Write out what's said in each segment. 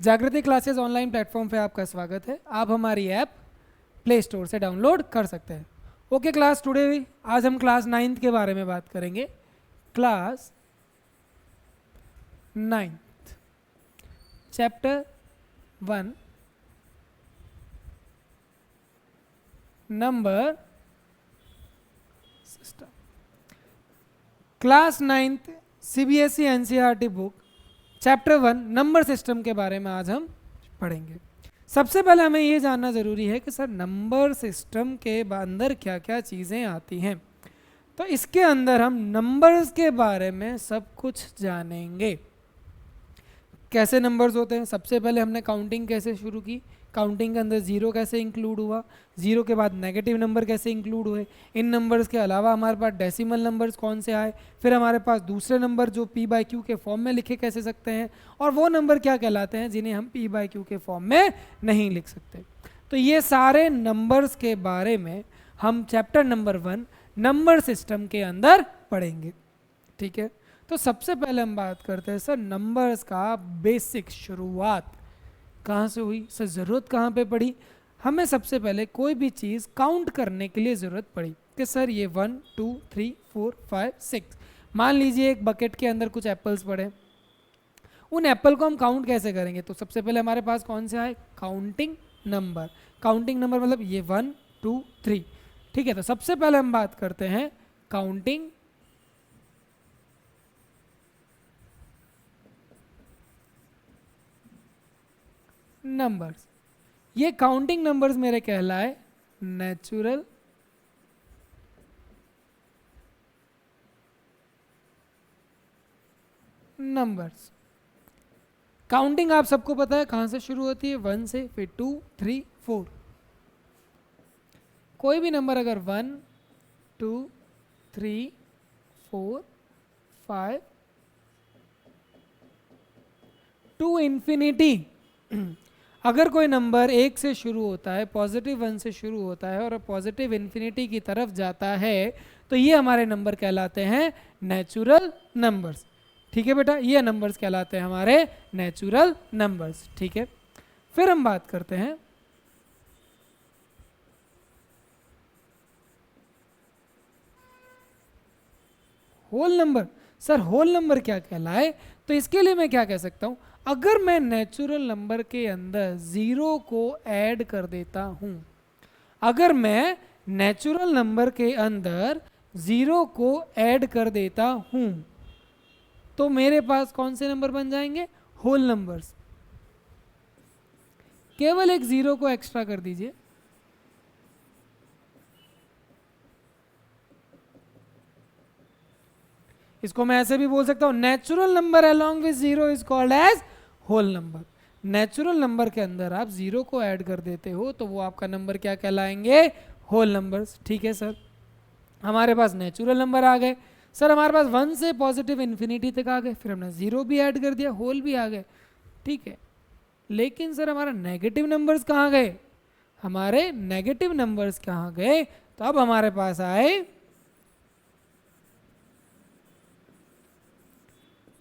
जागृति classes online platform पे आपका स्वागत है। आप हमारी ऐप प्ले स्टोर से डाउनलोड कर सकते हैं। ओके क्लास, टुडे आज हम क्लास 9th के बारे में बात करेंगे। Class 9th chapter 1 number system. Class 9th CBSE NCERT book chapter 1 number system के बारे में आज हम पढ़ेंगे। सबसे पहले हमें ये जानना ज़रूरी है कि सर नंबर सिस्टम के अंदर क्या क्या चीज़ें आती हैं। तो इसके अंदर हम नंबर्स के बारे में सब कुछ जानेंगे। कैसे नंबर्स होते हैं, सबसे पहले हमने काउंटिंग कैसे शुरू की, काउंटिंग के अंदर ज़ीरो कैसे इंक्लूड हुआ, ज़ीरो के बाद नेगेटिव नंबर कैसे इंक्लूड हुए, इन नंबर्स के अलावा हमारे पास डेसिमल नंबर्स कौन से आए, फिर हमारे पास दूसरे नंबर जो p/q के फॉर्म में लिखे कैसे सकते हैं, और वो नंबर क्या कहलाते हैं जिन्हें हम p/q के फॉर्म में नहीं लिख सकते। तो ये सारे नंबर्स के बारे में हम चैप्टर नंबर 1 नंबर सिस्टम के अंदर पढ़ेंगे। ठीक है, तो सबसे पहले हम बात करते हैं सर नंबर्स का बेसिक शुरुआत कहाँ से हुई, सर ज़रूरत कहाँ पे पड़ी। हमें सबसे पहले कोई भी चीज़ काउंट करने के लिए ज़रूरत पड़ी कि सर ये 1 2 3 4 5 6। मान लीजिए एक बकेट के अंदर कुछ एप्पल्स पड़े, उन एप्पल को हम काउंट कैसे करेंगे। तो सबसे पहले हमारे पास कौन से आए, काउंटिंग नंबर। काउंटिंग नंबर मतलब ये 1 2 3। ठीक है, तो सबसे पहले हम बात करते हैं काउंटिंग नंबर्स। ये काउंटिंग नंबर्स मेरे कहलाए नेचुरल नंबर्स। काउंटिंग आप सबको पता है कहाँ से शुरू होती है, 1 से, फिर 2 3 4। कोई भी नंबर अगर 1 2 3 4 5 टू इन्फिनिटी अगर कोई नंबर 1 से शुरू होता है, पॉजिटिव 1 से शुरू होता है और पॉजिटिव इन्फिनिटी की तरफ जाता है, तो ये हमारे नंबर कहलाते हैं नेचुरल नंबर्स। ठीक है बेटा, ये नंबर्स कहलाते हैं हमारे नेचुरल नंबर्स। ठीक है, फिर हम बात करते हैं whole number. Sir whole number क्या कहलाए, तो इसके लिए मैं क्या कह सकता हूं, अगर मैं नेचुरल नंबर के अंदर ज़ीरो को ऐड कर देता हूं, अगर मैं नेचुरल नंबर के अंदर ज़ीरो को ऐड कर देता हूं, तो मेरे पास कौन से नंबर बन जाएंगे, होल नंबर्स। केवल एक ज़ीरो को एक्स्ट्रा कर दीजिए, इसको मैं ऐसे भी बोल सकता हूं, natural number along with zero is called as whole number. Natural number के अंदर आप जीरो को ऐड कर देते हो तो वो आपका नंबर क्या कहलाएंगे, होल नंबर्स। ठीक है सर, हमारे पास नेचुरल नंबर आ गए। सर हमारे पास 1 से पॉजिटिव इन्फिनिटी तक आ गए, फिर हमने जीरो भी ऐड कर दिया, होल भी आ गए। ठीक है, लेकिन सर हमारा नेगेटिव नंबर्स कहाँ गए, हमारे नेगेटिव नंबर्स कहाँ गए, तो अब हमारे पास आए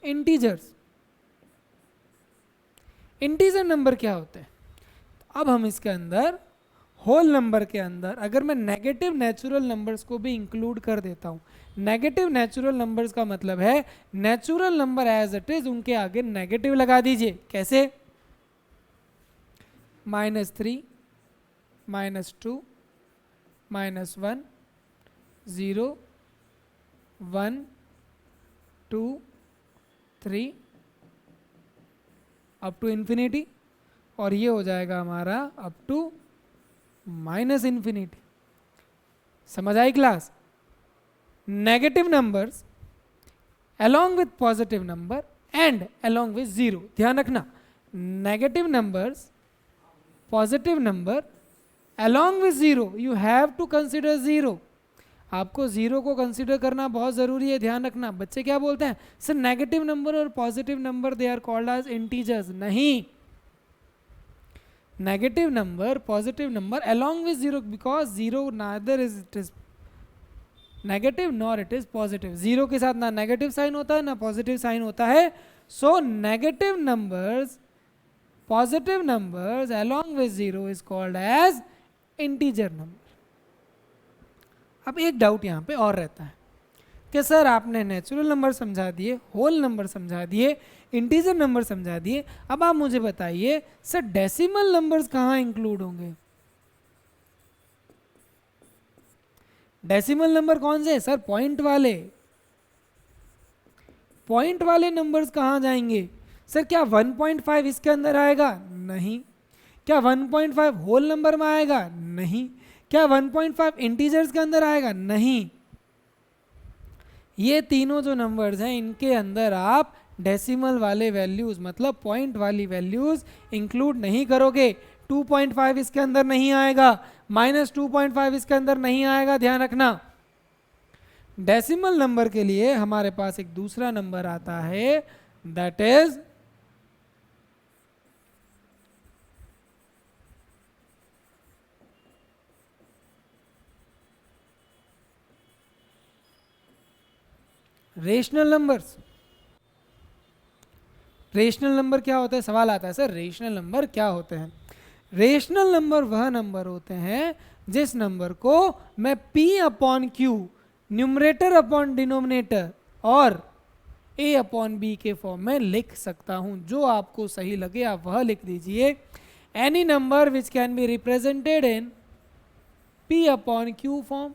इंटीजर्स। इंटीजर नंबर क्या होते हैं, तो अब हम इसके अंदर होल नंबर के अंदर अगर मैं नेगेटिव नेचुरल नंबर्स को भी इंक्लूड कर देता हूं, नेगेटिव नेचुरल नंबर्स का मतलब है natural number as it is उनके आगे नेगेटिव लगा दीजिए। कैसे, -3 -2 -1 0 1 2 3 अप टू इन्फिनिटी, और ये हो जाएगा हमारा अप टू माइनस इन्फिनिटी। समझ आई class. Negative numbers along with positive number and along with zero, ध्यान रखना, negative numbers positive number along with zero, you have to consider zero. आपको जीरो को कंसीडर करना बहुत ज़रूरी है, ध्यान रखना। बच्चे क्या बोलते हैं, सर नेगेटिव नंबर और positive number they are called as integers. नहीं, negative number positive number along with zero, because zero neither it is negative nor it is positive. Zero के साथ ना नेगेटिव साइन होता है ना पॉजिटिव साइन होता है। So negative numbers positive numbers along with 0 is called as integer number. अब एक डाउट यहाँ पे और रहता है कि सर आपने नेचुरल नंबर समझा दिए, होल नंबर समझा दिए, इंटीजर नंबर समझा दिए, अब आप मुझे बताइए सर डेसिमल नंबर्स कहाँ इंक्लूड होंगे? डेसिमल नंबर कौन से? सर पॉइंट वाले। पॉइंट वाले नंबर्स कहाँ जाएंगे? सर क्या 1.5 इसके अंदर आएगा? नहीं। क्या 1.5 होल नंबर में आएगा? नहीं। क्या 1.5 इंटीजर्स के अंदर आएगा? नहीं। ये तीनों जो नंबर्स हैं इनके अंदर आप डेसिमल वाले वैल्यूज मतलब पॉइंट वाली वैल्यूज इंक्लूड नहीं करोगे। 2.5 इसके अंदर नहीं आएगा, -2.5 इसके अंदर नहीं आएगा, ध्यान रखना। डेसिमल नंबर के लिए हमारे पास एक दूसरा नंबर आता है, that is rational numbers. Rational number क्या होता है? सवाल आता है सर रेशनल नंबर क्या होते हैं? रेशनल नंबर वह नंबर होते हैं जिस नंबर को मैं p upon Q, numerator upon denominator और a अपॉन b के फॉर्म में लिख सकता हूं। जो आपको सही लगे आप वह लिख दीजिए। Any number which can be represented in p upon q form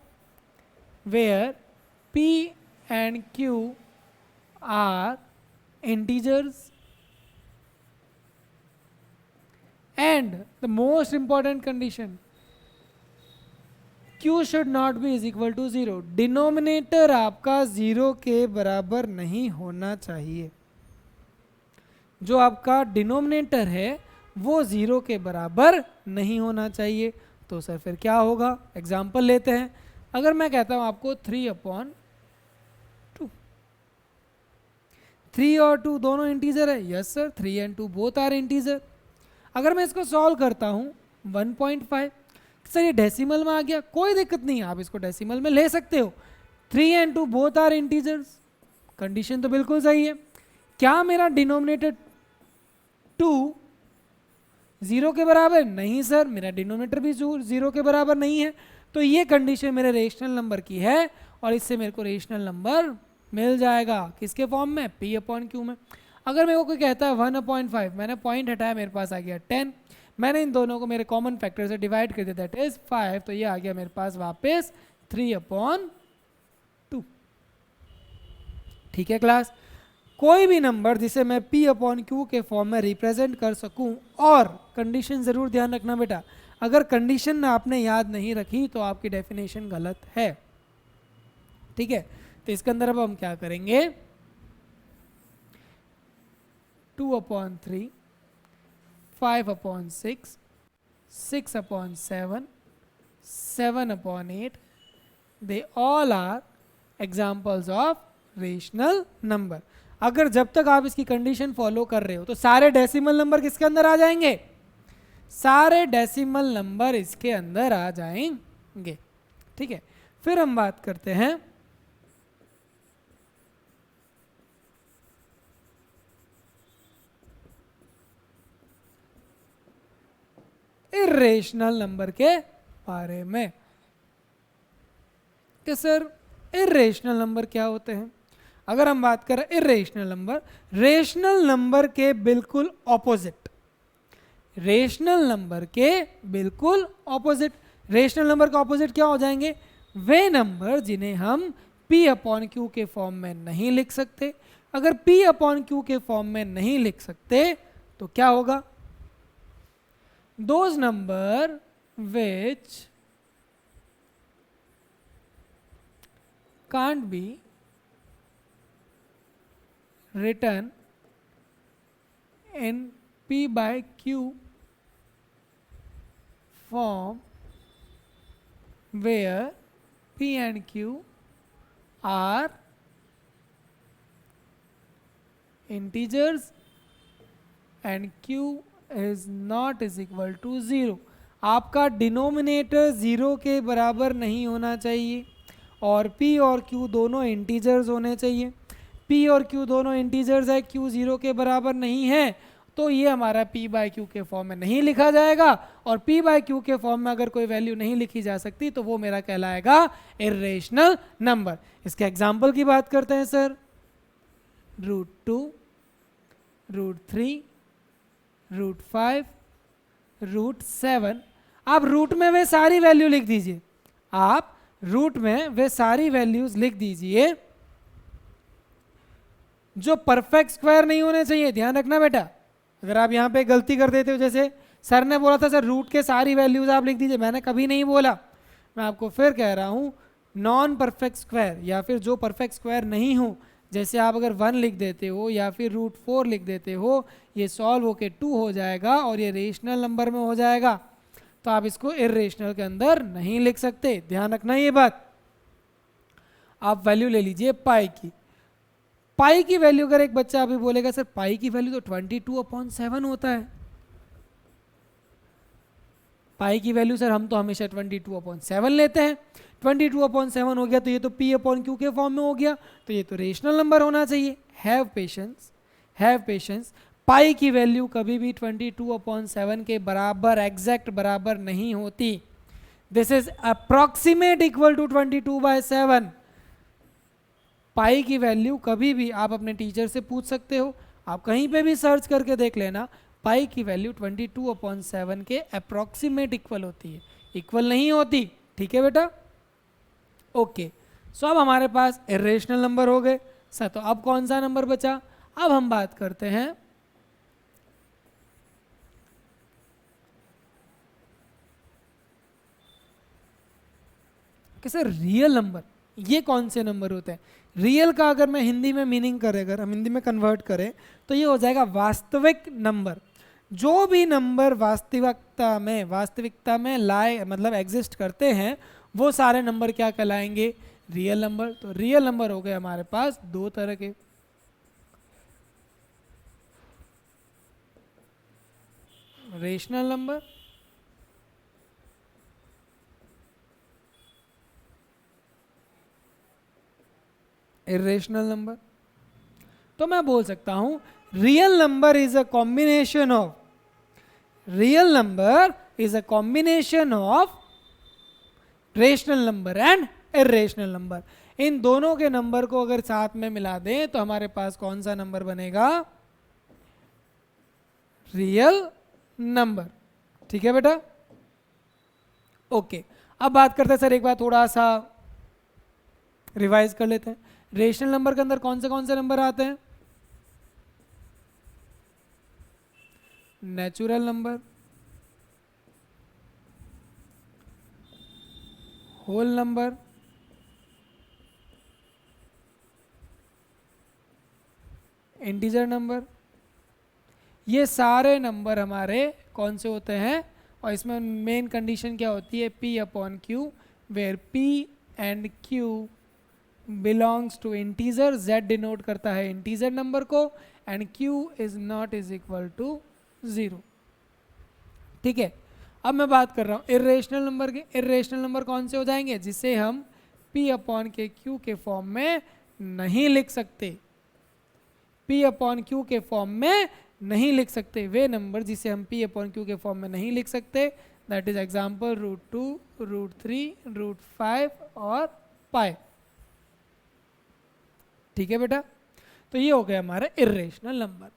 where p and q are integers and the most important condition, q should not be is equal to 0. Denominator आपका 0 के बराबर नहीं होना चाहिए। जो आपका डिनोमिनेटर है वो 0 के बराबर नहीं होना चाहिए। तो सर फिर क्या होगा? एग्जाम्पल लेते हैं। अगर मैं कहता हूं आपको 3/2, 3 और 2 दोनों इंटीजर है। Yes sir, 3 and 2 both are integer. अगर मैं इसको सॉल्व करता हूँ 1.5, सर ये डेसिमल में आ गया, कोई दिक्कत नहीं है, आप इसको डेसिमल में ले सकते हो। 3 and 2 both are integers, condition तो बिल्कुल सही है। क्या मेरा डिनोमिनेटर 2 0 के बराबर? नहीं सर, मेरा डिनोमिनेटर भी 0 के बराबर नहीं है। तो ये कंडीशन मेरे रेशनल नंबर की है और इससे मेरे को रेशनल नंबर मिल जाएगा। किसके फॉर्म में? p अपॉन क्यू में। अगर मेरे को कोई कहता है 1/5, मैंने पॉइंट हटाया, मेरे पास आ गया 10, मैंने इन दोनों को मेरे कॉमन फैक्टर से डिवाइड कर दिया, दैट इज 5, तो ये आ गया मेरे पास वापस 3/2। ठीक है क्लास? कोई भी नंबर जिसे मैं p अपॉन क्यू के फॉर्म में रिप्रेजेंट कर सकूं, और कंडीशन ज़रूर ध्यान रखना बेटा, अगर कंडीशन आपने याद नहीं रखी तो आपकी डेफिनेशन गलत है। ठीक है? तो इसके अंदर अब हम क्या करेंगे? 2/3, 5/6, 6/7, 7/8, they all are examples of rational number। अगर जब तक आप इसकी कंडीशन फॉलो कर रहे हो तो सारे डेसिमल नंबर किसके अंदर आ जाएंगे? सारे डेसिमल नंबर इसके अंदर आ जाएंगे। ठीक है? फिर हम बात करते हैं इर्रेशनल नंबर के बारे में कि सर इर्रेशनल नंबर क्या होते हैं। अगर हम बात करें इर्रेशनल नंबर, रेशनल नंबर के बिल्कुल ऑपोजिट, रेशनल नंबर के बिल्कुल ऑपोजिट। रेशनल नंबर का ऑपोजिट क्या हो जाएंगे? वे नंबर जिन्हें हम p अपॉन क्यू के फॉर्म में नहीं लिख सकते। अगर p अपॉन क्यू के फॉर्म में नहीं लिख सकते तो क्या होगा? those number which can't be written in p by q form where p and q are integers and q is not is equal to 0। आपका डिनोमिनेटर 0 के बराबर नहीं होना चाहिए और p और q दोनों इंटीजर्स होने चाहिए। p और q दोनों इंटीजर्स है, q 0 के बराबर नहीं है तो ये हमारा p बाई क्यू के फॉर्म में नहीं लिखा जाएगा, और p बाई क्यू के फॉर्म में अगर कोई वैल्यू नहीं लिखी जा सकती तो वो मेरा कहलाएगा इर्रेशनल नंबर। इसके एग्जाम्पल की बात करते हैं सर। √2, √3, √5, √7। आप रूट में वे सारी वैल्यू लिख दीजिए, आप रूट में वे सारी वैल्यूज लिख दीजिए जो परफेक्ट स्क्वायर नहीं होने चाहिए। ध्यान रखना बेटा, अगर आप यहाँ पे गलती कर देते हो, जैसे सर ने बोला था सर रूट के सारी वैल्यूज आप लिख दीजिए, मैंने कभी नहीं बोला, मैं आपको फिर कह रहा हूँ नॉन परफेक्ट स्क्वायर या फिर जो परफेक्ट स्क्वायर नहीं हो, जैसे आप अगर 1 लिख देते हो या फिर √4 लिख देते हो, ये सॉल्व होके 2 हो जाएगा और ये रेशनल नंबर में हो जाएगा, तो आप इसको इर्रेशनल के अंदर नहीं लिख सकते। ध्यान रखना ये बात। आप वैल्यू ले लीजिए पाई की। पाई की वैल्यू अगर एक बच्चा अभी बोलेगा सर पाई की वैल्यू तो 22/7 होता है। पाई की वैल्यू सर हम तो हमेशा 22/7 लेते हैं, 22/7 हो गया तो ये तो p/q के फॉर्म में हो गया, तो ये तो रेशनल नंबर होना चाहिए। Have patience, have patience. Pi की वैल्यू कभी भी 22/7 के बराबर, एग्जैक्ट बराबर नहीं होती। This is approximate equal to 22/7। Pi की वैल्यू कभी भी आप अपने टीचर से पूछ सकते हो, आप कहीं पे भी सर्च करके देख लेना, पाई की वैल्यू 22/7 के अप्रॉक्सीमेट इक्वल होती है, इक्वल नहीं होती। ठीक है बेटा, ओके। सो अब हमारे पास इर्रेशनल नंबर हो गए सर, तो अब कौन सा नंबर बचा? अब हम बात करते हैं कि सर रियल नंबर ये कौन से नंबर होते हैं? रियल का अगर मैं हिंदी में मीनिंग करें, अगर हम हिंदी में कन्वर्ट करें तो ये हो जाएगा वास्तविक नंबर। जो भी नंबर वास्तविकता में लाए मतलब एग्जिस्ट करते हैं वो सारे नंबर क्या कहलाएंगे? Real number. तो रियल नंबर हो गए हमारे पास दो तरह के, रेशनल नंबर इर्रेशनल नंबर। तो मैं बोल सकता हूं real number is a combination of, real number is a combination of rational number and irrational number. इन दोनों के नंबर को अगर साथ में मिला दें तो हमारे पास कौन सा नंबर बनेगा? Real number. ठीक है बेटा, ओके। अब बात करते हैं सर, एक बार थोड़ा सा रिवाइज कर लेते हैं। रेशनल नंबर के अंदर कौन से नंबर आते हैं? Natural number, whole number, integer number. ये सारे नंबर हमारे कौन से होते हैं? और इसमें मेन कंडीशन क्या होती है? p/q, where p and q belongs to integer. z denote करता है इंटीजर नंबर को, and q is not is equal to 0। ठीक है, अब मैं बात कर रहा हूँ इर्रेशनल नंबर के। इर्रेशनल नंबर कौन से हो जाएंगे? जिसे हम p/q के फॉर्म में नहीं लिख सकते, p/q के फॉर्म में नहीं लिख सकते। वे नंबर जिसे हम p/q के फॉर्म में नहीं लिख सकते, दैट इज एग्जाम्पल √2, √3, √5 और पाई। ठीक है बेटा, तो ये हो गया हमारा इर्रेशनल नंबर।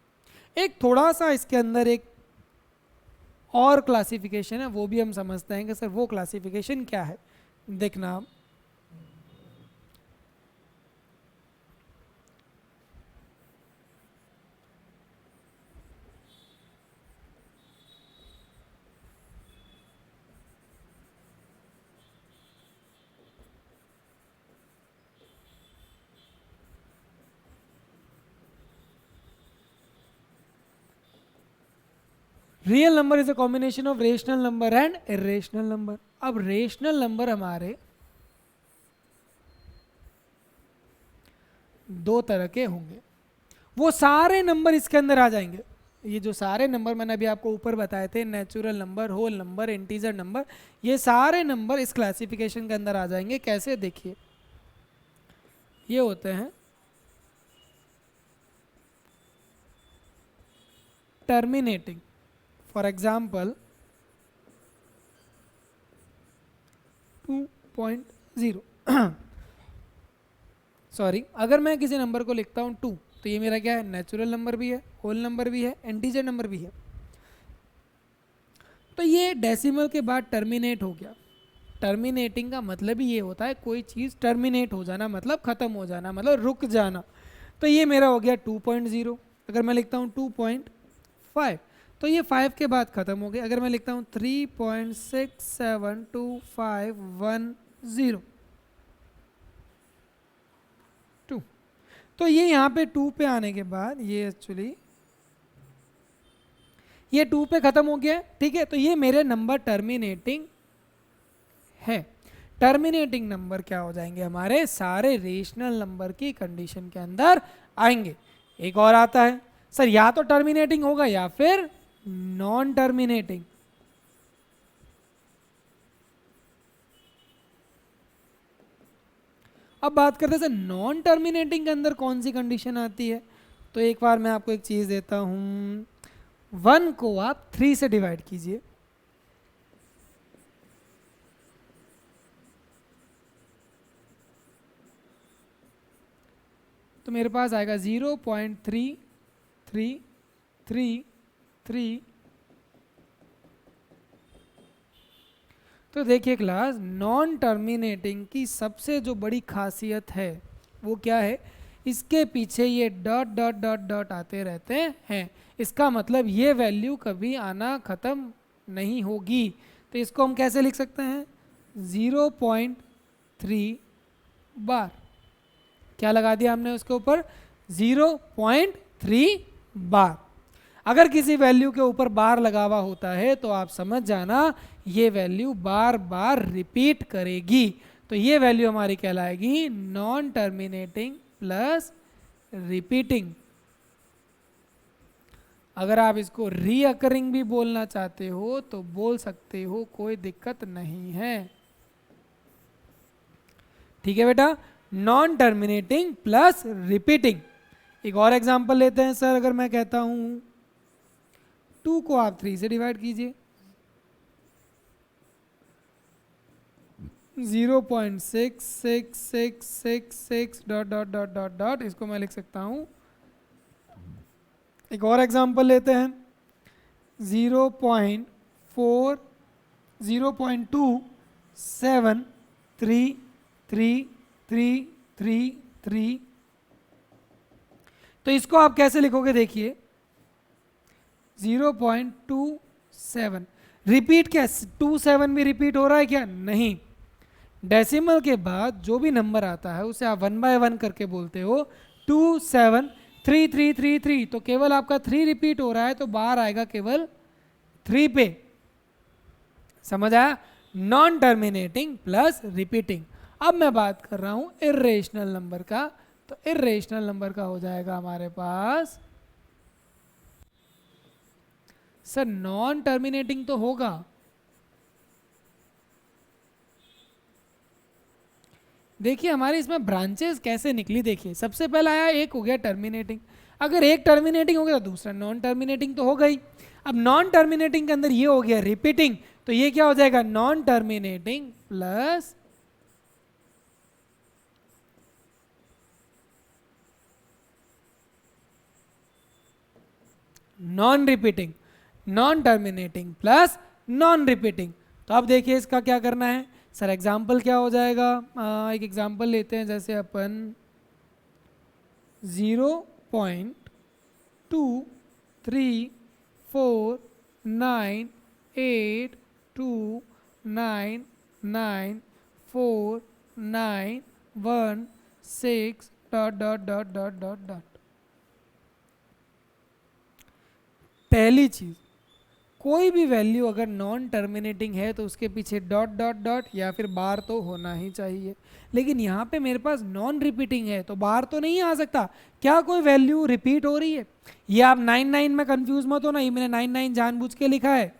एक थोड़ा सा इसके अंदर एक और क्लासिफिकेशन है, वो भी हम समझते हैं कि सर वो क्लासिफिकेशन क्या है। देखना आप, real number is a combination of rational number and irrational number. अब रेशनल नंबर हमारे दो तरह के होंगे, वो सारे नंबर इसके अंदर आ जाएंगे। ये जो सारे नंबर मैंने अभी आपको ऊपर बताए थे, natural number, whole number, integer number, ये सारे नंबर इस क्लासिफिकेशन के अंदर आ जाएंगे। कैसे? देखिए, ये होते हैं टर्मिनेटिंग, फॉर एग्जाम्पल 2.0 सॉरी, अगर मैं किसी नंबर को लिखता हूँ 2, तो ये मेरा क्या है, नेचुरल नंबर भी है, होल नंबर भी है, इंटीजर नंबर भी है। तो ये डेसिमल के बाद टर्मिनेट हो गया। टर्मिनेटिंग का मतलब ही ये होता है कोई चीज़ टर्मिनेट हो जाना, मतलब ख़त्म हो जाना, मतलब रुक जाना। तो ये मेरा हो गया 2.0। अगर मैं लिखता हूँ 2.5, तो ये 5 के बाद ख़त्म हो गया। अगर मैं लिखता हूँ 3.672510 2, तो ये यहाँ पे 2 पे आने के बाद ये एक्चुअली ये 2 पे ख़त्म हो गया है, ठीक है। तो ये मेरे नंबर टर्मिनेटिंग है। टर्मिनेटिंग नंबर क्या हो जाएंगे, हमारे सारे रेशनल नंबर की कंडीशन के अंदर आएंगे। एक और आता है सर, या तो टर्मिनेटिंग होगा या फिर नॉन टर्मिनेटिंग। अब बात करते हैं सर नॉन टर्मिनेटिंग के अंदर कौन सी कंडीशन आती है। तो एक बार मैं आपको एक चीज़ देता हूँ, 1 को आप 3 से डिवाइड कीजिए, तो मेरे पास आएगा 0.3333। तो देखिए क्लास, नॉन टर्मिनेटिंग की सबसे जो बड़ी खासियत है वो क्या है, इसके पीछे ये डॉट डॉट डॉट डॉट आते रहते हैं। इसका मतलब ये वैल्यू कभी आना ख़त्म नहीं होगी। तो इसको हम कैसे लिख सकते हैं, 0.3 बार। क्या लगा दिया हमने उसके ऊपर, 0.3 बार। अगर किसी वैल्यू के ऊपर बार लगा हुआ होता है तो आप समझ जाना ये वैल्यू बार बार रिपीट करेगी। तो ये वैल्यू हमारी कहलाएगी नॉन टर्मिनेटिंग प्लस रिपीटिंग। अगर आप इसको रीअकरिंग भी बोलना चाहते हो तो बोल सकते हो, कोई दिक्कत नहीं है। ठीक है बेटा, नॉन टर्मिनेटिंग प्लस रिपीटिंग। एक और एग्जांपल लेते हैं सर, अगर मैं कहता हूं 2 को आप 3 से डिवाइड कीजिए, 0.6666 dot dot dot dot dot, इसको मैं लिख सकता हूं। एक और एग्जांपल लेते हैं, 0.402733333। तो इसको आप कैसे लिखोगे, देखिए 0.27। रिपीट क्या, 27 भी रिपीट हो रहा है क्या, नहीं। डेसिमल के बाद जो भी नंबर आता है उसे आप 1 बाय 1 करके बोलते हो 2733333। तो केवल आपका 3 रिपीट हो रहा है, तो बाहर आएगा केवल 3 पे। समझ आया, नॉन टर्मिनेटिंग प्लस रिपीटिंग। अब मैं बात कर रहा हूं इर्रेशनल नंबर का। तो इर्रेशनल नंबर का हो जाएगा हमारे पास, सर नॉन टर्मिनेटिंग तो होगा, देखिए हमारे इसमें ब्रांचेस कैसे निकली। देखिए सबसे पहला आया, एक हो गया टर्मिनेटिंग। अगर एक टर्मिनेटिंग हो गया तो दूसरा नॉन टर्मिनेटिंग तो हो गई। अब नॉन टर्मिनेटिंग के अंदर ये हो गया रिपीटिंग, तो ये क्या हो जाएगा, non terminating plus non repeating, non terminating plus non repeating. तो अब देखिए इसका क्या करना है सर, एग्जाम्पल क्या हो जाएगा। एक एग्जाम्पल लेते हैं, जैसे अपन 0.234982994916 dot dot dot dot dot dot. पहली चीज, कोई भी वैल्यू अगर नॉन टर्मिनेटिंग है तो उसके पीछे डॉट डॉट डॉट या फिर बार तो होना ही चाहिए। लेकिन यहाँ पे मेरे पास नॉन रिपीटिंग है तो बार तो नहीं आ सकता। क्या कोई वैल्यू रिपीट हो रही है? ये आप 99 में कंफ्यूज मत हो ना, ये मैंने 99 जानबूझ के लिखा है।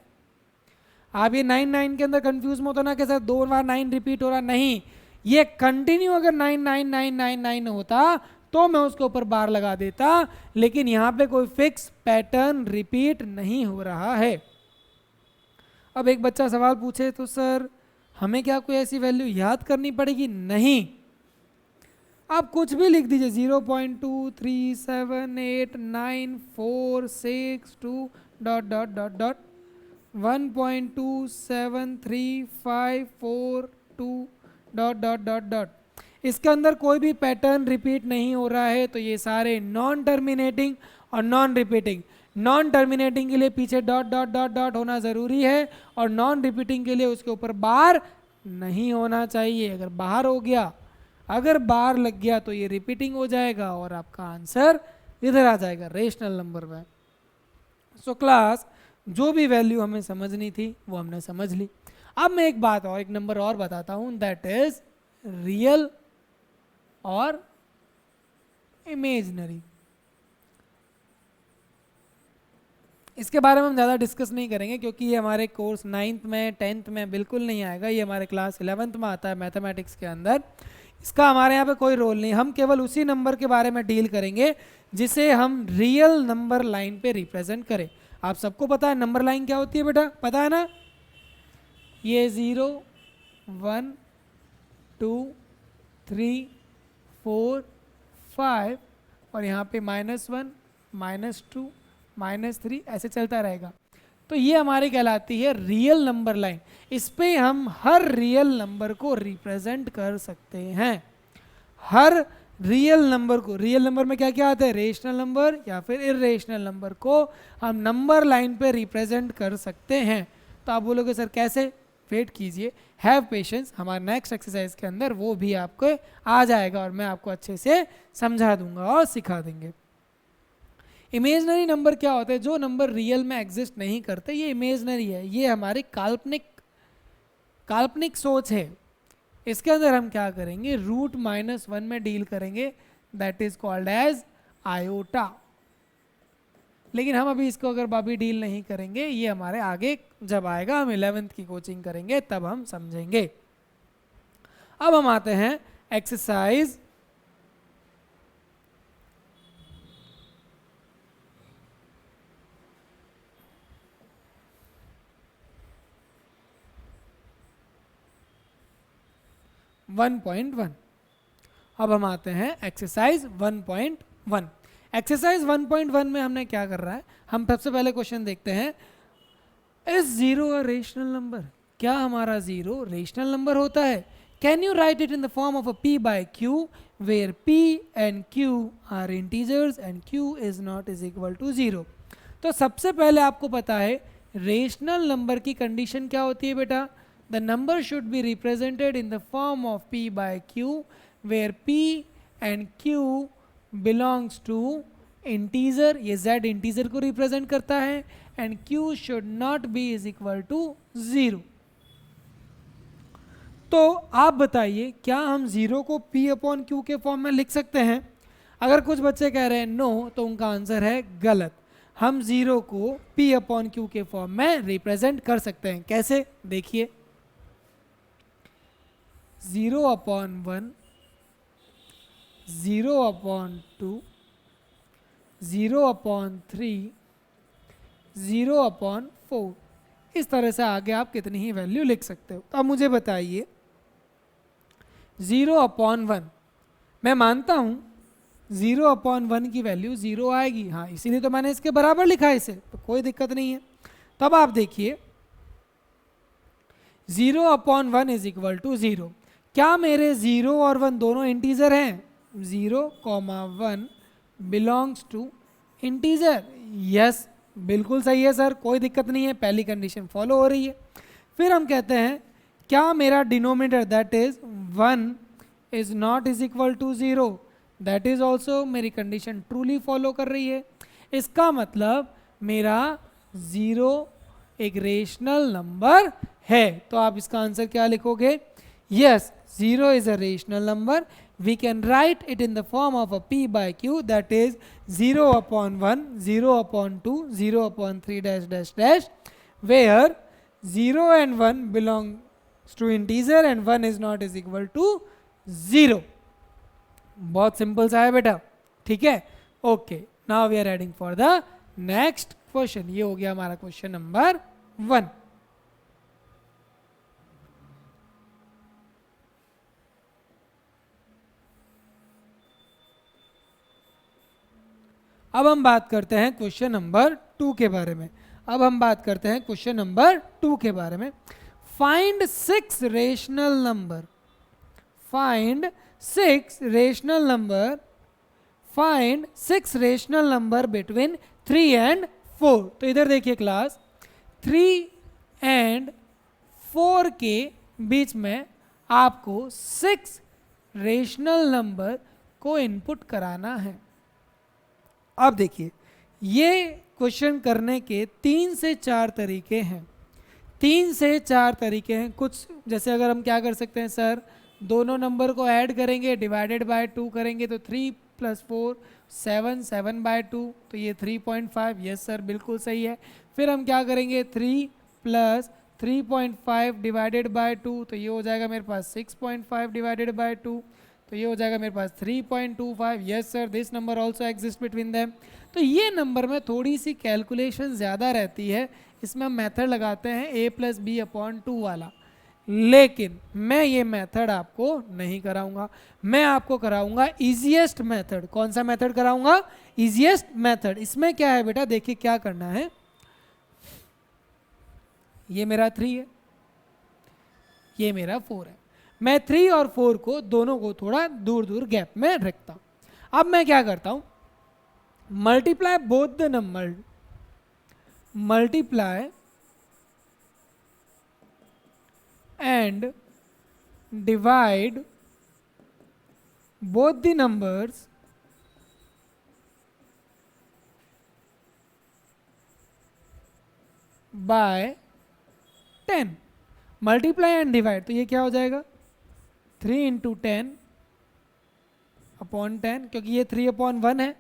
आप ये 99 के अंदर कंफ्यूज मत हो ना कि सर 2 बार 9 रिपीट हो रहा, नहीं। ये कंटिन्यू अगर 99999 होता तो मैं उसके ऊपर बार लगा देता, लेकिन यहाँ पे कोई फिक्स पैटर्न रिपीट नहीं हो रहा है। अब एक बच्चा सवाल पूछे तो सर हमें क्या कोई ऐसी वैल्यू याद करनी पड़ेगी? नहीं, आप कुछ भी लिख दीजिए, 0.2378946 dot dot dot dot 1.27354 dot dot dot dot. इसके अंदर कोई भी पैटर्न रिपीट नहीं हो रहा है, तो ये सारे नॉन टर्मिनेटिंग और नॉन रिपीटिंग। नॉन टर्मिनेटिंग के लिए पीछे डॉट डॉट डॉट डॉट होना ज़रूरी है, और नॉन रिपीटिंग के लिए उसके ऊपर बार नहीं होना चाहिए। अगर बाहर हो गया, अगर बार लग गया तो ये रिपीटिंग हो जाएगा और आपका आंसर इधर आ जाएगा, रेशनल नंबर में। सो क्लास, जो भी वैल्यू हमें समझनी थी वो हमने समझ ली। अब मैं एक बात और, एक नंबर और बताता हूँ, दैट इज रियल और इमेजनरी। इसके बारे में हम ज़्यादा डिस्कस नहीं करेंगे क्योंकि ये हमारे कोर्स 9th में 10th में बिल्कुल नहीं आएगा, ये हमारे क्लास 11th में आता है मैथमेटिक्स के अंदर। इसका हमारे यहाँ पे कोई रोल नहीं, हम केवल उसी नंबर के बारे में डील करेंगे जिसे हम रियल नंबर लाइन पे रिप्रेजेंट करें। आप सबको पता है नंबर लाइन क्या होती है बेटा, पता है ना? ये 0 1 2 3 4 5 और यहाँ पे -1 -2 -3 ऐसे चलता रहेगा। तो ये हमारी कहलाती है रियल नंबर लाइन। इस पे हम हर रियल नंबर को रिप्रेजेंट कर सकते हैं। हर रियल नंबर को, रियल नंबर में क्या क्या आता है, रेशनल नंबर या फिर इर्रेशनल नंबर को हम नंबर लाइन पे रिप्रेजेंट कर सकते हैं। तो आप बोलोगे सर कैसे? वेट कीजिए, हैव पेशेंस, हमारे नेक्स्ट एक्सरसाइज के अंदर वो भी आपको आ जाएगा और मैं आपको अच्छे से समझा दूंगा और सिखा देंगे। इमेजनरी नंबर क्या होता है? जो नंबर रियल में एग्जिस्ट नहीं करते, ये इमेजनरी है, ये हमारी काल्पनिक सोच है। इसके अंदर हम क्या करेंगे, √-1 में डील करेंगे, that is called as iota. लेकिन हम अभी इसको अगर अभी डील नहीं करेंगे, ये हमारे आगे जब आएगा, हम 11th की कोचिंग करेंगे तब हम समझेंगे। अब हम आते हैं एक्सरसाइज 1.1। अब हम आते हैं एक्सरसाइज 1.1। एक्सरसाइज 1.1 में हमने क्या कर रहा है, हम सबसे पहले क्वेश्चन देखते हैं, इज 0 अ रेशनल नंबर? क्या हमारा 0 रेशनल नंबर होता है? Can you right it in the form of a p by q where p and q are integers and q is not is equal to 0। तो सबसे पहले आपको पता है रेशनल नंबर की कंडीशन क्या होती है बेटा? The number should be represented in the form of p by q where p and q belongs to integer, ये z इंटीजर को रिप्रेजेंट करता है, and q should not be is equal to 0। तो आप बताइए क्या हम 0 को p अपॉन q के फॉर्म में लिख सकते हैं? अगर कुछ बच्चे कह रहे हैं नो, तो उनका आंसर है गलत। हम 0 को p अपॉन q के फॉर्म में रिप्रेजेंट कर सकते हैं। कैसे? देखिए, 0/1, 0/2, 0/3, 0/4, इस तरह से आगे आप कितनी ही वैल्यू लिख सकते हो। तो अब मुझे बताइए 0/1, मैं मानता हूं 0/1 की वैल्यू 0 आएगी, हाँ इसीलिए तो मैंने इसके बराबर लिखा है इसे, तो कोई दिक्कत नहीं है। तब आप देखिए 0/1 इज इक्वल टू 0। क्या मेरे 0 और 1 दोनों इंटीजर हैं? 0,1 बिलोंग्स टू इंटीजर। यस, बिल्कुल सही है सर, कोई दिक्कत नहीं है, पहली कंडीशन फॉलो हो रही है। फिर हम कहते हैं क्या मेरा denominator that is 1 is not is equal to 0, that is also मेरी कंडीशन ट्रूली फॉलो कर रही है। इसका मतलब मेरा 0 एक रेशनल नंबर है। तो आप इसका आंसर क्या लिखोगे? Yes, 0 is a rational number. We can write it in the form of a p by q, that is 0/1, 0/2, 0/3 dash dash dash, where 0 and 1 belongs to integer and 1 is not is equal to 0. बहुत simple सा है बेटा, ठीक है। Okay, now we are adding for the next question. ये हो गया हमारा क्वेश्चन नंबर 1। अब हम बात करते हैं क्वेश्चन नंबर 2 के बारे में। अब हम बात करते हैं क्वेश्चन नंबर 2 के बारे में। Find 6 rational number, find 6 rational number, find 6 rational number between 3 and 4। तो इधर देखिए क्लास, 3 एंड 4 के बीच में आपको 6 रेशनल नंबर को इनपुट कराना है। अब देखिए, ये क्वेश्चन करने के 3 से 4 तरीके हैं, 3 से 4 तरीके हैं। कुछ जैसे अगर हम क्या कर सकते हैं सर, दोनों नंबर को ऐड करेंगे, डिवाइडेड बाय 2 करेंगे तो 3 + 4 7, 7/2, तो ये 3.5। यस सर, बिल्कुल सही है। फिर हम क्या करेंगे, 3 + 3.5 डिवाइडेड बाय 2, तो ये हो जाएगा मेरे पास 6.5 डिवाइडेड बाय 2, तो ये हो जाएगा मेरे पास 3.25। Yes sir, this number also exist between them. तो ये नंबर में थोड़ी सी कैलकुलेशन ज़्यादा रहती है, इसमें हम मेथड लगाते हैं a + b/2 वाला, लेकिन मैं ये मेथड आपको नहीं कराऊंगा, मैं आपको कराऊंगा इजीएस्ट मेथड। कौन सा मेथड कराऊंगा? Easiest method. इसमें क्या है बेटा, देखिए क्या करना है, ये मेरा 3 है, ये मेरा 4 है। मैं 3 और 4 को दोनों को थोड़ा दूर दूर गैप में रखता हूं। अब मैं क्या करता हूं, multiply both the number, multiply and divide both the numbers by 10। Multiply and divide, तो ये क्या हो जाएगा, 3 × 10/10, क्योंकि ये 3/1 है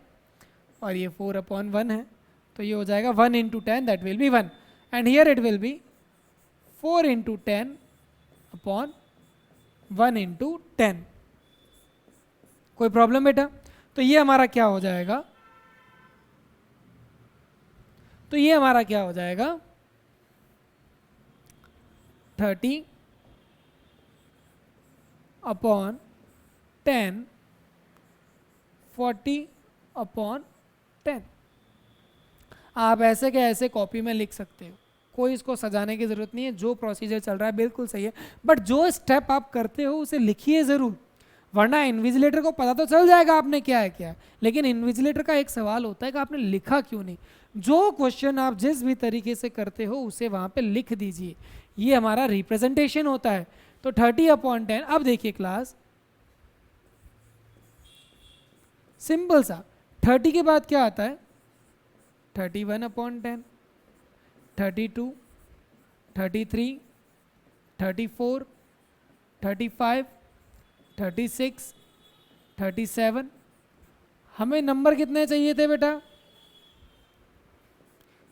और ये 4/1 है, तो ये हो जाएगा 1 × 10, that will be 1, and here it will be 4 × 10/1 × 10। कोई प्रॉब्लम बेटा? तो ये हमारा क्या हो जाएगा, तो ये हमारा क्या हो जाएगा, 30/10, 40/10। आप ऐसे के ऐसे कॉपी में लिख सकते हो, कोई इसको सजाने की ज़रूरत नहीं है, जो प्रोसीजर चल रहा है बिल्कुल सही है, बट जो स्टेप आप करते हो उसे लिखिए ज़रूर, वरना इन्विजिलेटर को पता तो चल जाएगा आपने क्या है क्या है, लेकिन इन्विजिलेटर का एक सवाल होता है कि आपने लिखा क्यों नहीं। जो क्वेश्चन आप जिस भी तरीके से करते हो उसे वहाँ पे लिख दीजिए, ये हमारा रिप्रेजेंटेशन होता है। तो 30/10। अब देखिए क्लास, सिंपल सा, 30 के बाद क्या आता है, 31/10, 32, 33, 34, 35, 36, 37। हमें नंबर कितने चाहिए थे बेटा,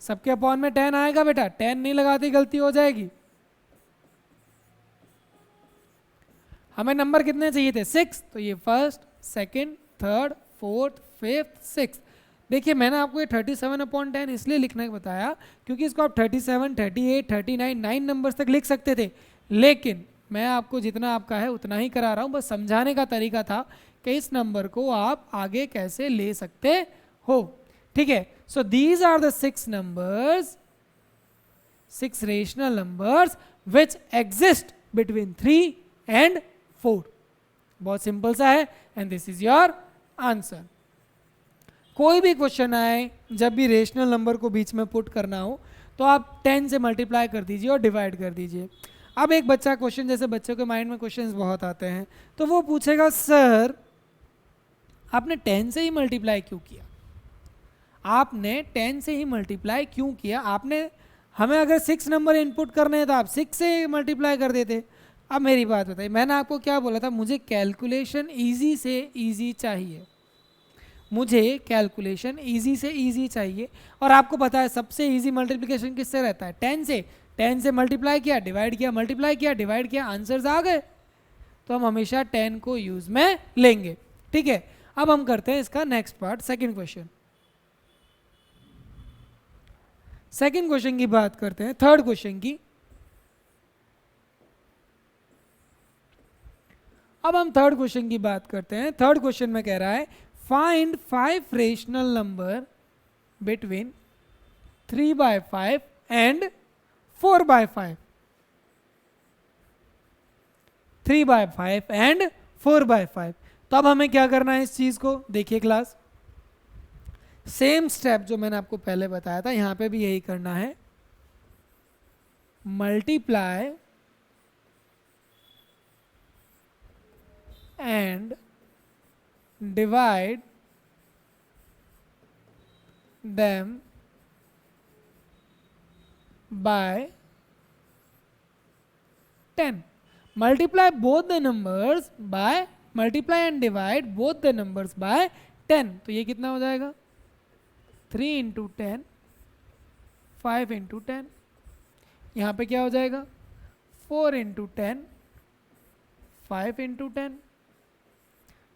सबके अपॉन में 10 आएगा बेटा, 10 नहीं लगाती गलती हो जाएगी। हमें नंबर कितने चाहिए थे, 6, तो ये first, second, third, fourth, fifth, six. देखिए मैंने आपको ये 37/10 इसलिए लिखने को बताया क्योंकि इसको आप 37, 38, 39, 9 नंबर्स तक लिख सकते थे, लेकिन मैं आपको जितना आपका है उतना ही करा रहा हूँ, बस समझाने का तरीका था कि इस नंबर को आप आगे कैसे ले सकते हो, ठीक है। So these are the 6 numbers, 6 rational numbers which exist between 3 and 4। बहुत सिंपल सा है, and this is your answer. कोई भी क्वेश्चन आए, जब भी रेशनल नंबर को बीच में पुट करना हो तो आप 10 से मल्टीप्लाई कर दीजिए और डिवाइड कर दीजिए। अब एक बच्चा क्वेश्चन, जैसे बच्चों के माइंड में क्वेश्चंस बहुत आते हैं, तो वो पूछेगा सर आपने 10 से ही मल्टीप्लाई क्यों किया, आपने 10 से ही मल्टीप्लाई क्यों किया, आपने हमें अगर 6 नंबर इनपुट करने हैं तो आप 6 से मल्टीप्लाई कर देते। अब मेरी बात बताइए, मैंने आपको क्या बोला था, मुझे कैलकुलेशन ईजी से ईजी चाहिए, मुझे कैलकुलेशन ईजी से ईजी चाहिए, और आपको पता है सबसे ईजी मल्टीप्लिकेशन किससे रहता है, 10 से। 10 से मल्टीप्लाई किया, डिवाइड किया, मल्टीप्लाई किया, डिवाइड किया, आंसर्स आ गए, तो हम हमेशा 10 को यूज़ में लेंगे। ठीक है, अब हम करते हैं इसका next part, second question. Second question की बात करते हैं, थर्ड क्वेश्चन की। अब हम थर्ड क्वेश्चन की बात करते हैं। थर्ड क्वेश्चन में कह रहा है find 5 rational number between 3/5 and 4/5। 3/5 and 4/5। तो अब हमें क्या करना है इस चीज को, देखिए क्लास, सेम स्टेप जो मैंने आपको पहले बताया था, यहां पे भी यही करना है। Multiply and divide them by 10. Multiply both the numbers by, multiply and divide both the numbers by 10. तो ये कितना हो जाएगा, 3 इंटू 10, 5 इंटू 10। यहाँ पे क्या हो जाएगा, 4 इंटू 10, 5 इंटू 10।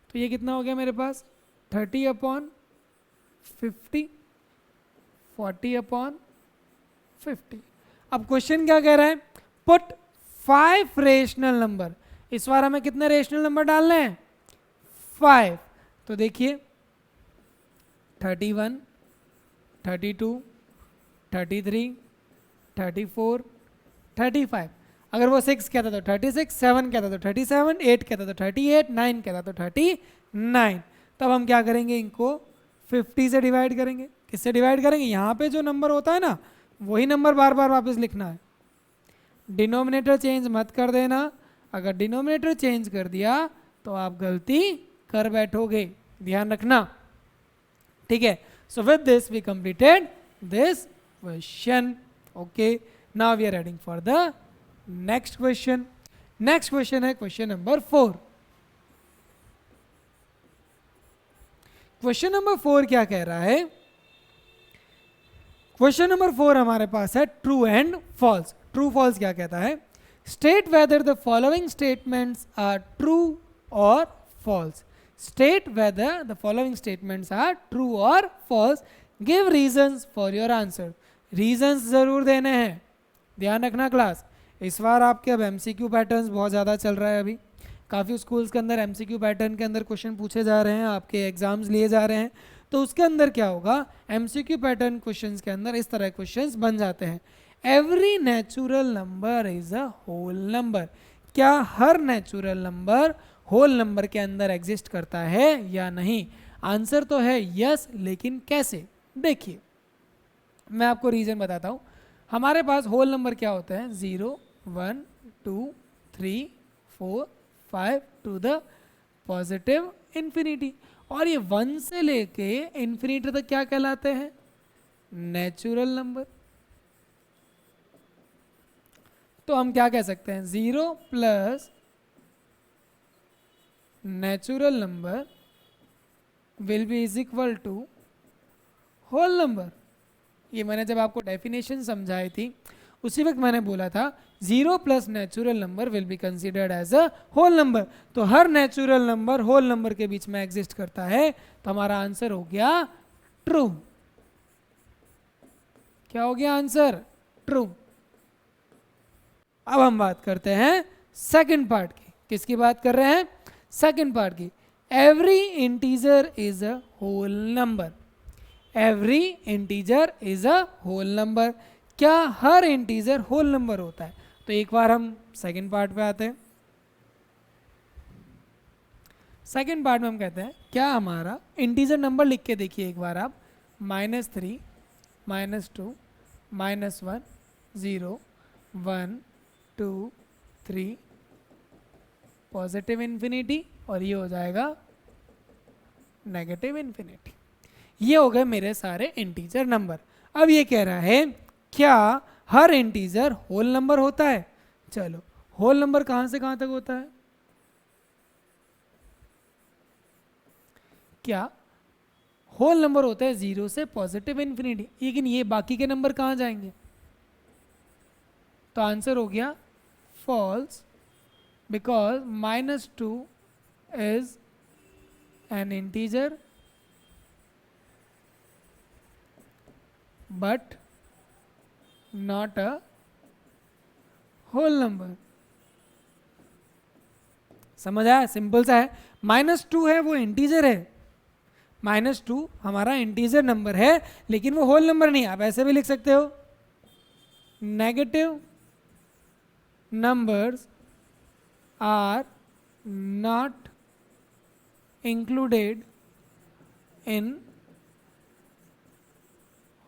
तो ये कितना हो गया मेरे पास, 30/50, 40/50। अब क्वेश्चन क्या कह रहा है, पुट 5 रेशनल नंबर। इस बार हमें कितने रेशनल नंबर डालने हैं, 5। तो देखिए 31, 32, 33, 34, 35। अगर वो 6 कहता तो 36, 7 कहता तो 37, 8 कहता तो 38, 9 कहता तो 39। तब हम क्या करेंगे, इनको 50 से डिवाइड करेंगे। किससे डिवाइड करेंगे, यहाँ पे जो नंबर होता है ना वही नंबर बार बार वापस लिखना है, डिनोमिनेटर चेंज मत कर देना। अगर डिनोमिनेटर चेंज कर दिया तो आप गलती कर बैठोगे, ध्यान रखना, ठीक है। So with this we completed this question. Okay, now we are heading for the next question. Next question है क्वेश्चन नंबर 4। क्वेश्चन नंबर 4 क्या कह रहा है, क्वेश्चन नंबर 4 हमारे पास है true and false. True false क्या कहता है, state whether the following statements are true और false. State whether the following statements are true और false, give reasons for your answer. Reasons जरूर देने हैं, ध्यान रखना क्लास। इस बार आपके अब एमसीक्यू पैटर्न्स बहुत ज़्यादा चल रहा है, अभी काफ़ी स्कूल्स के अंदर एमसीक्यू पैटर्न के अंदर क्वेश्चन पूछे जा रहे हैं, आपके एग्जाम्स लिए जा रहे हैं। तो उसके अंदर क्या होगा, एमसीक्यू पैटर्न क्वेश्चंस के अंदर इस तरह क्वेश्चंस बन जाते हैं। Every natural number is a whole number. क्या हर नेचुरल नंबर होल नंबर के अंदर एग्जिस्ट करता है या नहीं? आंसर तो है यस, लेकिन कैसे, देखिए मैं आपको रीजन बताता हूँ। हमारे पास होल नंबर क्या होता है, 0, 1, 2, 3, 4, 5 टू द पॉजिटिव इन्फिनिटी। और ये 1 से लेके इन्फिनिटी तक क्या कहलाते हैं, नेचुरल नंबर। तो हम क्या कह सकते हैं, 0 plus natural number will be is equal to whole number. ये मैंने जब आपको डेफिनेशन समझाई थी उसी वक्त मैंने बोला था 0 plus natural number will be considered as a whole number. तो हर नेचुरल नंबर होल नंबर के बीच में एग्जिस्ट करता है, तो हमारा आंसर हो गया ट्रू। क्या हो गया आंसर, ट्रू। अब हम बात करते हैं सेकंड पार्ट की। किसकी बात कर रहे हैं, सेकंड पार्ट की। Every integer is a whole number. Every integer is a whole number. क्या हर इंटीजर होल नंबर होता है? तो एक बार हम सेकंड पार्ट पे आते हैं। सेकंड पार्ट में हम कहते हैं क्या हमारा इंटीजर नंबर लिख के देखिए एक बार आप, -3, -2, -1, 0, 1, 2, 3, पॉजिटिव इन्फिनिटी, और ये हो जाएगा नेगेटिव इन्फिनिटी। ये हो गए मेरे सारे इंटीजर नंबर। अब ये कह रहा है क्या हर इंटीजर होल नंबर होता है? चलो, होल नंबर कहां से कहां तक होता है? क्या होल नंबर होता है 0 से पॉजिटिव इन्फिनिटी, लेकिन ये बाकी के नंबर कहां जाएंगे? तो आंसर हो गया false, because -2 is an integer but not a whole number। समझ आया? सिंपल सा है। -2 है वो इंटीजर है, -2 हमारा इंटीजर नंबर है लेकिन वो होल नंबर नहीं। आप ऐसे भी लिख सकते हो, negative numbers are not included in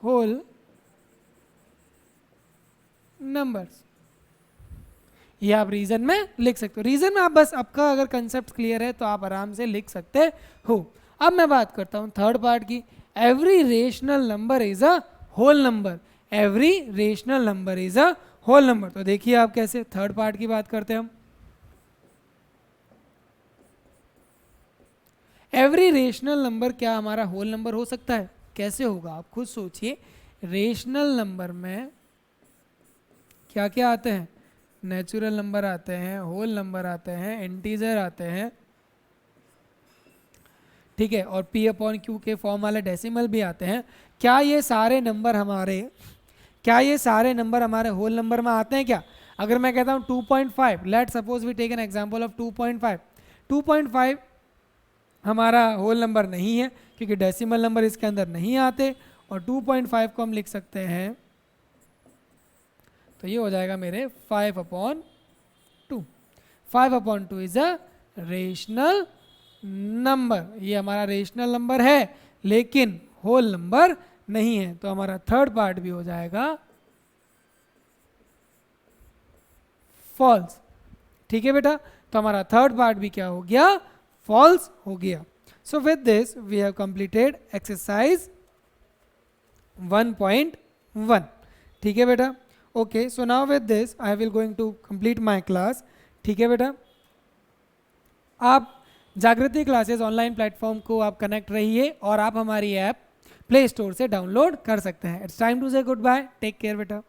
whole numbers. ये आप रीजन में लिख सकते हो। रीजन में आप बस आपका अगर कंसेप्ट क्लियर है तो आप आराम से लिख सकते हो। अब मैं बात करता हूँ थर्ड पार्ट की। Every rational number is a whole number. Every rational number is a whole number. तो देखिए आप कैसे थर्ड पार्ट की बात करते हैं हम। एवरी रेशनल नंबर क्या हमारा होल नंबर हो सकता है? कैसे होगा आप खुद सोचिए। रेशनल नंबर में क्या क्या आते हैं? नेचुरल नंबर आते हैं, होल नंबर आते हैं, इंटीजर आते हैं, ठीक है, और p अपॉन क्यू के फॉर्म वाले डेसिमल भी आते हैं। क्या ये सारे नंबर हमारे होल नंबर में आते हैं क्या? अगर मैं कहता हूँ 2.5, let suppose we take an example of 2.5। 2.5 हमारा होल नंबर नहीं है क्योंकि डेसिमल नंबर इसके अंदर नहीं आते, और 2.5 को हम लिख सकते हैं, तो ये हो जाएगा मेरे 5/2। 5/2 इज अ रेशनल नंबर। ये हमारा रेशनल नंबर है लेकिन होल नंबर नहीं है, तो हमारा थर्ड पार्ट भी हो जाएगा फॉल्स। ठीक है बेटा, तो हमारा थर्ड पार्ट भी क्या हो गया? फॉल्स हो गया। So with this we have completed exercise 1.1। ठीक है बेटा, okay. So now with this I will going to complete my class. ठीक है बेटा, आप जागृति क्लासेस ऑनलाइन प्लेटफॉर्म को आप कनेक्ट रहिए और आप हमारी ऐप प्ले स्टोर से डाउनलोड कर सकते हैं। इट्स टाइम टू से गुड बाय, टेक केयर बेटा।